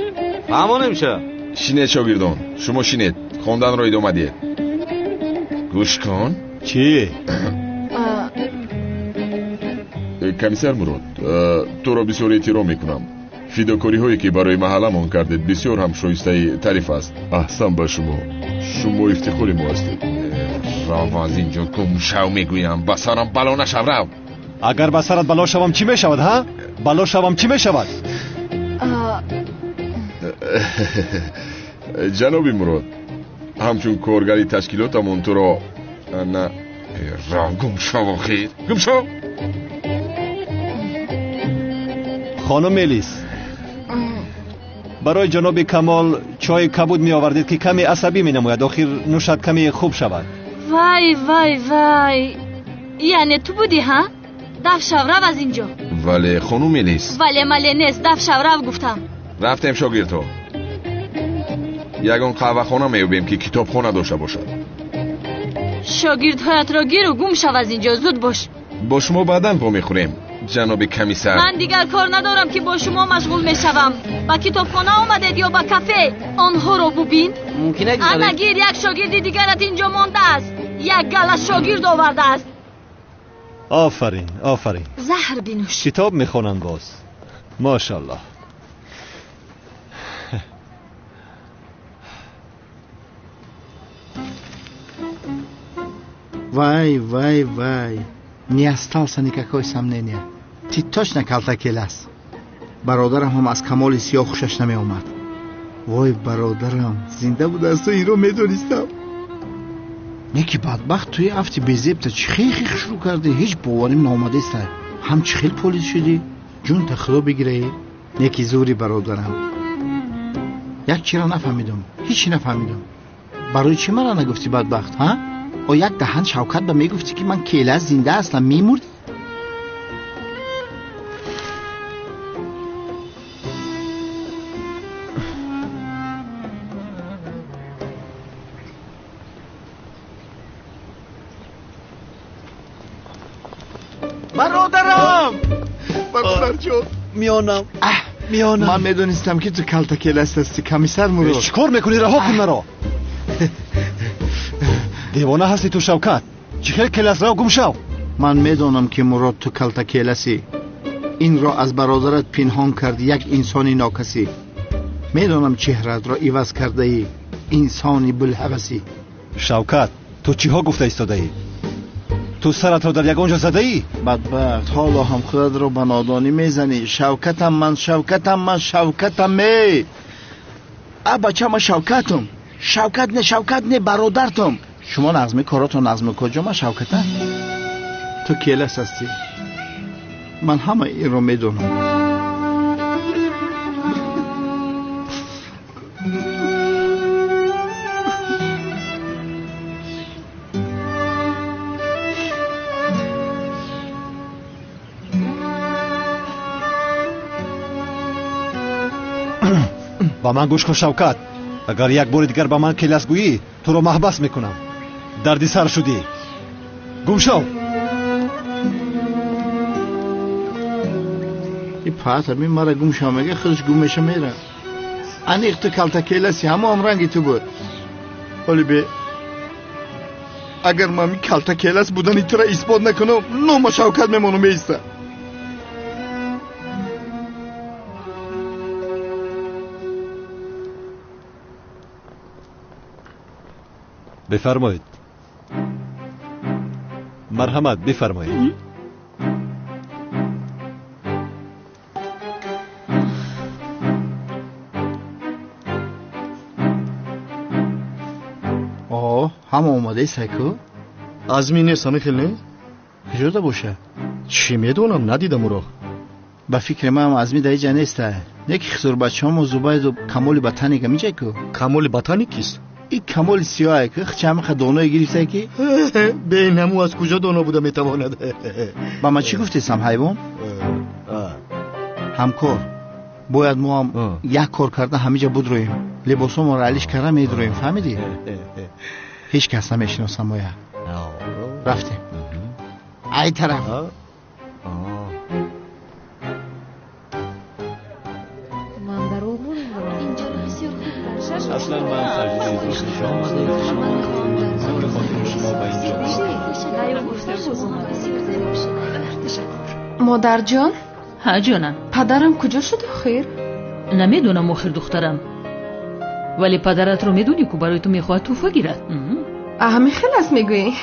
فهمان نمیشه. شینید شاگردان، شما شینید، خوندن را ادامه دید. گوش کن. چی؟ کمیسر مراد، تو را بسیار احترام میکنم. فداکاری هایی که برای محلمون کردید بسیار هم شایسته تعریف است. احسن به شما. شما افتخار ما هستید. رو از اینجا گم شو میگویم، بسرم بلا نشو. رو اگر بسرت بلا شوم چی میشود ها؟ بلا شوم چی میشود؟ جنابی مراد، همچون کارگری تشکیلاتمون تو را نه را گم شو. خیر گم شو. خانم ملیس، برای جناب کمال چای کبود می آوردید که کمی عصبی می نموید، آخر نوشد کمی خوب شود. وای وای وای، یعنی تو بودی ها؟ دف شو رو از اینجا. ولی خانم ملیس. ولی ملی نیست، دف شو رو گفتم. رفتیم شاگردها، یگان قهوه خانه میوبیم که کتاب خانه داشته باشد. شاگردهایت را گیر و گم شو از اینجا، زود باش. با شما بعداً پا میخوریم جناب کمیسر. من دیگر کار ندارم که با شما مشغول میشوم. با کتابخانه آمدید یا با کافه؟ آنها رو ببین. ممکنه انگیر یک شاگرد دیگرت اینجا مانده است، یک گلس شاگرد آورده است. آفرین آفرین. زهر بنوش. کتاب میخونن باز. ماشاءالله. Вай, не остался никакой сомнения. Ты точно калтакелас. Бародарам ҳам аз камоли сиёҳ хушаш намеомад. Вой бародарам, зинда буда аз ту инро медонистам. неки бадбахт туи афти безебта чӣ хих шурӯъ кардӣ? ҳеҷ боварим наомадеста. ҳам чӣ хел полис шудӣ? ҷунта худо бигирае. неки зури бародарам. як чиро нафаҳмидам, ҳеҷ чӣ нафаҳмидам. барои чӣ мара нагуфтӣ бадбахт, ҳа? о як даҳан шавкат ба мегуфтӣ ки ман кела зинда ҳастам, мемурд. برادرم برادرجون میانم من میدونستم که تو کلتکلست هستی کمیسر مراد. چیکار میکنی؟ رها کن مرا. دیوانه هستی تو شوکت. چی خیلی کلاس را گم شو. من میدونم که مراد تو کلتکلسی. این را از برادرت پنهان کردی، یک انسانی ناکسی. میدونم چهرت را عوض کرده ای، انسانی بلحوثی. شوکت تو چیها گفته ایستاده‌ای؟ تو سرت را در یگانجا زده‌ای؟ بدبخت، حالا هم خودت رو به نادانی میزنی. شوکتم می. بچه من شوکت نه برادرتم. شما نظم کاراتو نظم کجا؟ من شوکتم. تو کیلس هستی. من همه این رو میدونم. با من گوش کن شوکت. اگر یک بار دیگر با من کلاس گویی تو رو محبس میکنم. دردی سر شدی. گم شو. این پاتر می مرا گم شو میگه، خودش گم میشه میره. انیق تو کلتا کلاسی همه رنگی تو بود. ولی به اگر من کلتا کلاس بودن تو را اثبات نکنم، نو شوکت میمونم ایسته. بفرمایید. مرحمت بفرمایید. هم اومده سایکو؟ عزمی نیست همه خیلی؟ کجا باشه؟ چی میدونم ندیدم او را. با فکر من هم عزمی در اینجا نیسته. یکی خسور بچه هم و زباید و کمال بطنی که میجه که؟ کمال بطنی کیست؟ این کمال سیاهه که چه خد دانای گرفته که؟ به نمو از کجا دانا بوده میتواند؟ با من چی گفتیستم حیوان؟ همکار باید ما هم یک کار کرده همیجا بود رویم. لباسو ما را علیش کرده میدرویم. فهمیدی؟ هیچ کس نمیشناسم ما رفتیم ای طرف. اصلا من سرجیزی دوست شما به خاطر شما با اینجا. مادر جان؟ ها جانم. پدرم کجا شد آخر؟ نمیدونم آخر دخترم، ولی پدرت رو میدونی که برای تو میخواد توفه گیرد. همه خیلی است میگویی.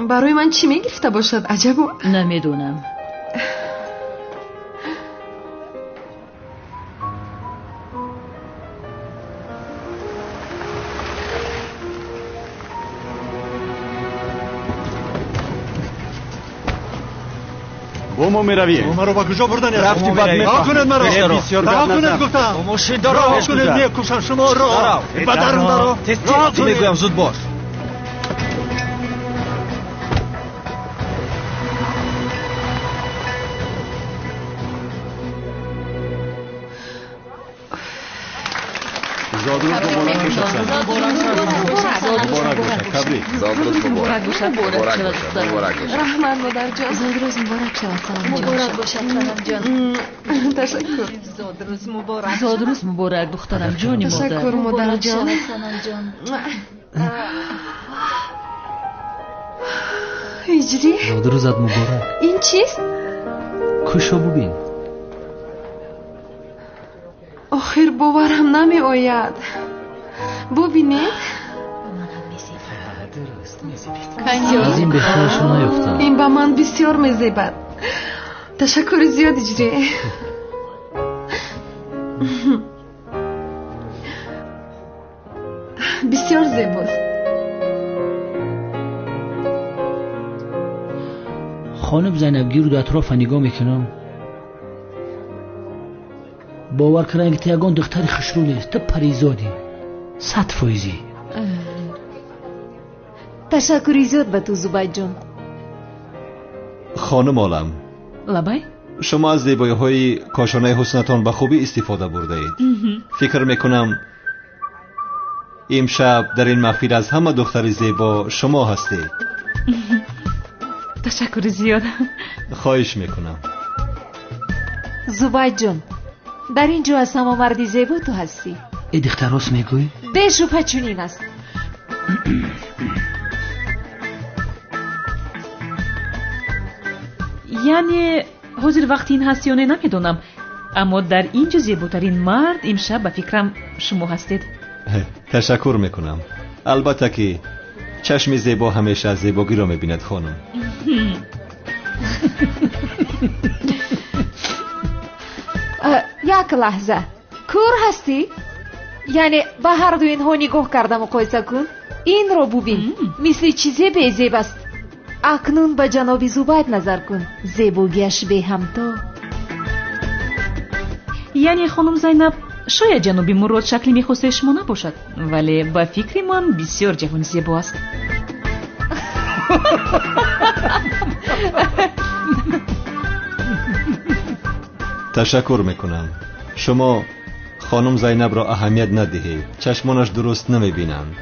برای من چی میگرفته باشد؟ عجبو. نمیدونم. بومو میروی. ما رو با کجا بردن؟ رفتی بعد میکنند مرا. رها کنید گفتم. موشی دارو کنید میکشم شما رو. بدرم دارو. تستی میگویم زود باش. زادروز مبارک باشد. مبارک باشد. تبریک. زادروز مبارک باشد. رحمت مادر جان. زادروز مبارک شود سلام جان. مبارک باشد سلام جان. تشکر. زادروز مبارک دخترم جانی مادر. تشکر مادر جان. سلام جان. هجری. زادروزت مبارک. این چیست؟ کشو ببین. آخر باورم نمی آید. ببینید از این بهترشون نیفتم. این با من بسیار میزیبد. تشکر زیاد اجری. بسیار زیباست. خانم زینبگی رو در اطراف نگاه میکنم. باور کردن که یگان دختر خشرو نیست. تو پریزادی 100%. تشکری زیاد به تو زبید جان. خانم عالم لبای شما از زیبایی های کاشانه حسنتان به خوبی استفاده برده اید. فکر میکنم امشب در این محفل از همه دختر زیبا شما هستید. تشکر زیاد. خواهش میکنم. زبید جان در اینجا از همه مردی زیبا تو هستی. ای دختر راست میگوی؟ به شبه چنین است. یعنی حضور وقتی این هست یا نه نمیدونم، اما در اینجا زیباترین مرد امشب به فکرم شما هستید. تشکر میکنم. البته که چشم زیبا همیشه زیبایی را می‌بیند خانم. یک لحظه کور هستی؟ یعنی به هر دو اینها نگاه کرده مقایسه کن. این رو ببین مثل چیزی بی‌زیب است. اکنون به جناب زبید نظر کن، زیباییش به همتا. یعنی خانم زینب شاید جناب مراد شکلی میخواسته شما نباشد، ولی با فکر من بسیار جوان زیبا است. تشکر میکنم. شما خانم زینب را اهمیت ندهید. چشمانش درست نمیبینند.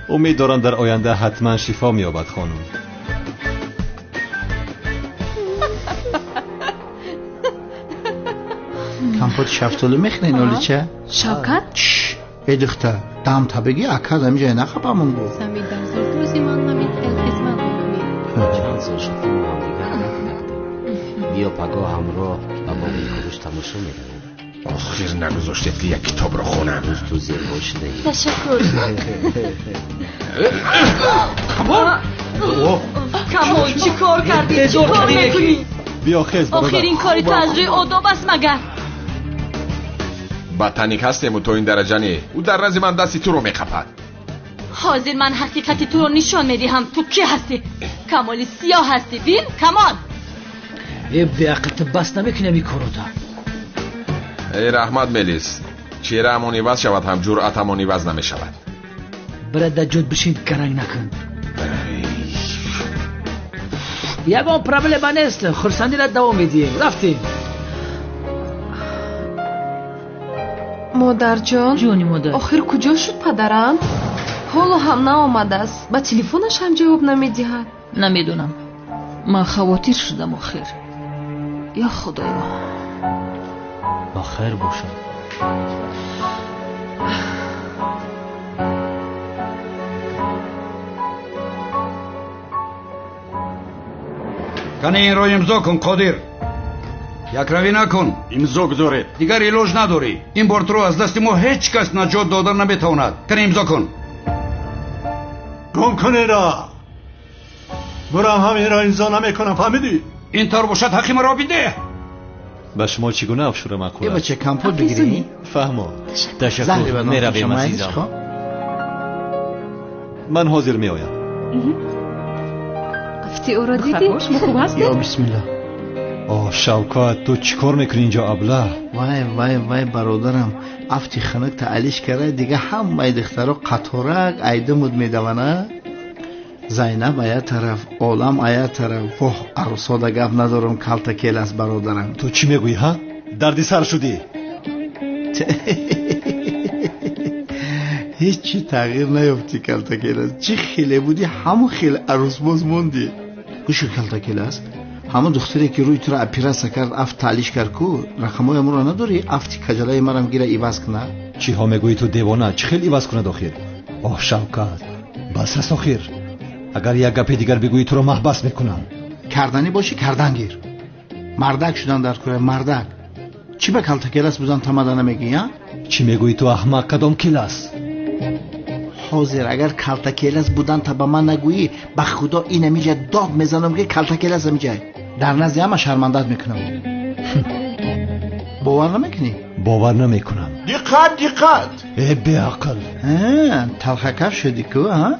امید دارم در آینده حتما شفا مییابد خانم. کمپوت شفتالو میخنین اولی چه؟ شوکت؟ ای دختر دام تا بگی اکا دم جای نخبامون بود. سمی در زور روزی من نمیتخیل خدمت میکنیم. چند سال شدیم هم دیگر نکنیم. بیا پگاه همراه و با این کروش تماشا میکنیم. آخر نگذاشتید که یک کتاب رو خونم. روز تو زیر باش نگیم. تشکر. کمال چی کار کردی؟ چی کار میکنی؟ بیا خیز برادر. آخرین کاری تو از روی آداب است مگر؟ بدتنیک هستیم و تو این درجه نی. او در رز من دستی تو رو میخپد. حاضر من حقیقتی تو رو نشان میدهم. تو کی هستی؟ کمالی سیاه هستی. بین کمال. ای بیاقت بس نمیکنه میکرودا. ای رحمت ملیس، چیره همونی وز شود هم جرأت همونی وز نمی شود. برده جد بشین کرنگ نکن. یکم پرابلم نیست. خرسندی را دوام میدیم. رفتیم. مادر جان. جونی مادر. آخر کجا شد پدرم؟ حالا هم نآمده است. با تلفنش هم جواب نمیدهد. نمیدونم. من خواطر شدم آخر. یا خدایا. با خیر باشد. کنه این رو امضا کن قادر. یک روی نکن. امضا گذارید. دیگر علاج نداری. این بار تو رو از دست ما هیچ کس نجات دادن نمیتواند. کنه امضا کن. گم کنه را. برام همین را امضا نمیکنم. فهمیدی؟ این طور باشد حقی مرا بده. به شما چگونه افشور معقول است؟ یه بچه کمپوت بگیری؟ فهمو. تشکر. میرویم عزیزم. من حاضر میآیم. افتی او را دیدی؟ خوب هستی؟ یا بسم الله. آه شوکت تو چیکار میکنی اینجا ابله؟ وای برادرم افتی خنک تا علیش کرده دیگه همه دخترها قطورک ایدمود میدونه. زینب آیا طرف عالم آیا طرف. واه عروساده گپ ندارم کلتا کیل است برادرم. تو چی میگویی ها؟ دردی سر شدی؟ هیچی تغییر نیفتی کلتا کیل است. چی خیلی بودی همون خیلی عروس باز موندی. گوشو کلتا کیل است. همون دختری که روی تو را اپیراسه کرد افت تعلیش کرد کو رقمای امون را نداری افتی کجلای مرم گیره ایواز کنه. چی ها میگویی تو دیوانه؟ چی خیلی ایواز کنه داخل؟ آه شوکت بس است آخر. اگر یک گپ دیگر بگویی تو رو محبس میکنم. کردنی باشی کردن گیر. مردک شدن در کره مردک. چی به کلتا کلاس بودن تمادا نمیگی ها؟ چی میگویی تو احمق کدام کلاس؟ حاضر اگر کلتا کلاس بودن تا به من نگویی به خدا این میجه داد میزنم که کلتا کلاس میجه. در نزد همه شرمندت میکنم. باور نمیکنی؟ باور نمیکنم. دقت ای بی عقل. تلخه کف شدی که ها؟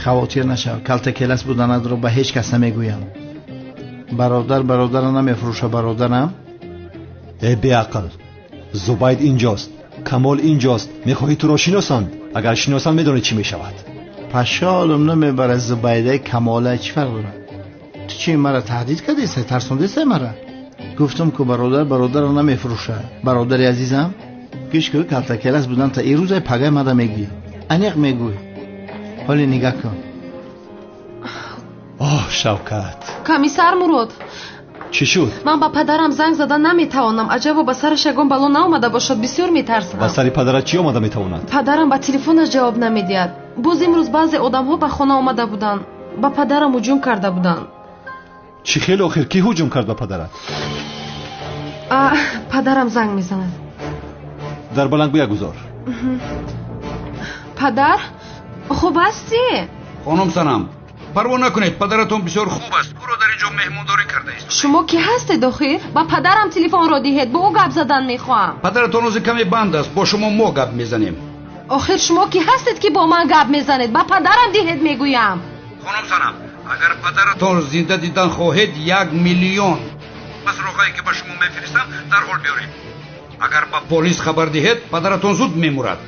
خواطر نشو. کلتا کلاس بودن رو به هیچ کس نمیگویم. برادر نمیفروشه برادرم. ای بی عقل. زبید اینجاست. کمال اینجاست. میخواهی تو رو شناسند؟ اگر شناسند میدونی چی میشود. پشالم نمیبره زبیده کماله چی فرق داره؟ تو چی مرا تهدید کردی؟ ترسونده سه مرا. گفتم که برادر رو نمیفروشه. برادر عزیزم گوش که کلتا کلاس بودن تا این روزای پگه مده میگی. انیق میگوی. حالی نگاه کن. آه شوکت. کمیسر مراد. چی شد؟ من با پدرم زنگ زدن نمیتوانم. عجبا با سرش یگان بلا ناومده باشد. بسیار میترسم. با سری پدرت چی آمده میتواند؟ پدرم با تلفنش جواب نمیدهد. باز امروز بعضی آدم‌ها به خانه آمده بودن. با پدرم هجوم کرده بودن. چی خیلی آخر کی هجوم کرد با پدرت؟ پدرم زنگ میزند. در بلند گویا گذار. پدر خوب هستی؟ خانم سنم پروا نکنید، پدرتون بسیار خوب است، او را در اینجا مهمونداری کرده است. شما کی هستید آخر؟ با پدرم تلفن را دهید، با او گپ زدن میخواهم. پدرتون روز کمی بند است، با شما ما گپ میزنیم. آخر شما کی هستید که با من گپ میزنید؟ با پدرم دهید میگویم. خانم سنم اگر پدرتون زنده دیدن خواهید 1 میلیون بس رقمی که به شما میفرستم در حال بیارید. اگر با پلیس خبر دهید پدرتون زود میمورد.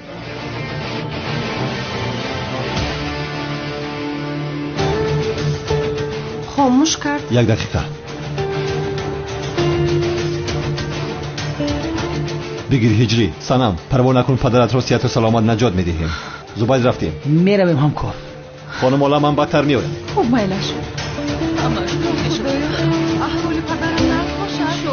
خاموش کرد. 1 دقیقه بگیر هجری. سنم پروا نکن، پدرت را صحت و سلامت نجات میدهیم. زبید رفتیم. میرویم همکار. خانم حالا من بدتر میایم. خوب میلش. احوال پدرم نخوشه.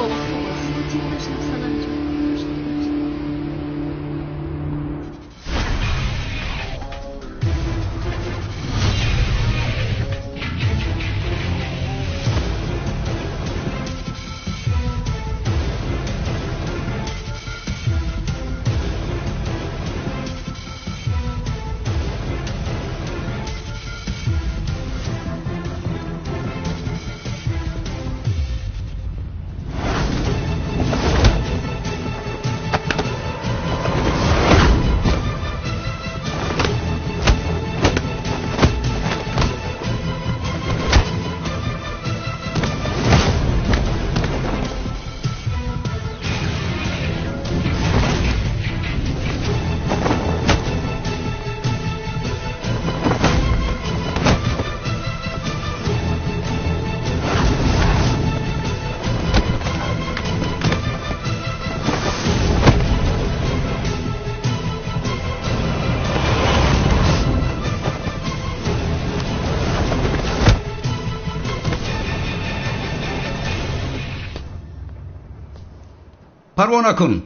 پروا نکن.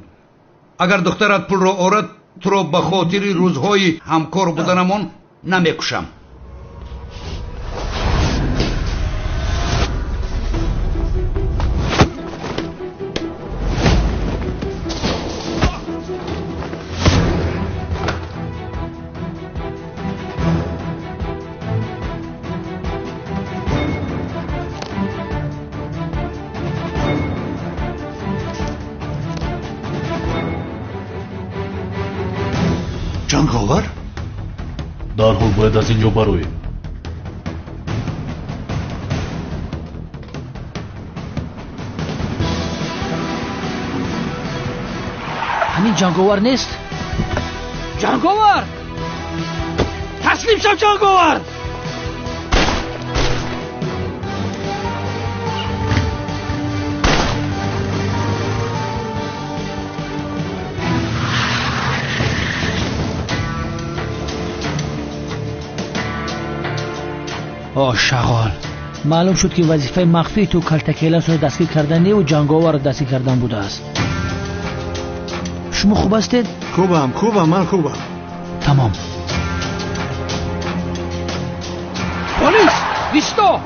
اگر دخترت پول را آورد تو را به خاطر روزهای همکار بودنمان نمیکشم. جنگاور؟ дарҳол бояд аз ин ҷо бароем. ҳамин ҷанговар нест? ҷанговар! таслим шав ҷанговар! شغال معلوم شد که وظیفه مخفی تو کلتکیلس رو دستگیر کردن و جنگاور رو دستگیر کردن بوده است. شما خوب هستید؟ خوبم من خوبم. تمام. پلیس ویستا.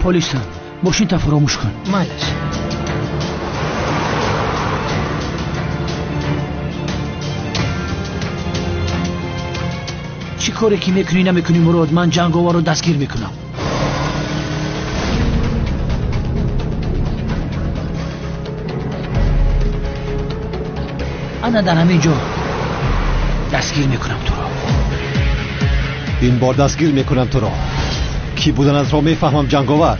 پلیس ماشین تا فراموش کن. مالش. چی کاری که میکنی نمیکنی مراد، من جنگاور رو دستگیر میکنم. انا در همین جا دستگیر میکنم تو را. این بار دستگیر میکنم تو را. کی بودن از را میفهمم جنگاور.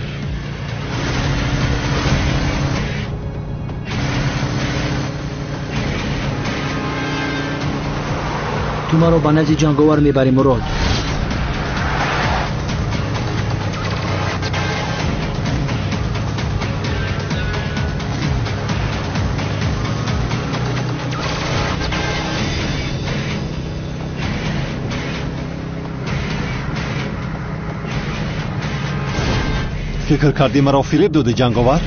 تو ما رو با نزد جنگاور میبری مراد. فکر کردی مرا فریب داده جنگاور؟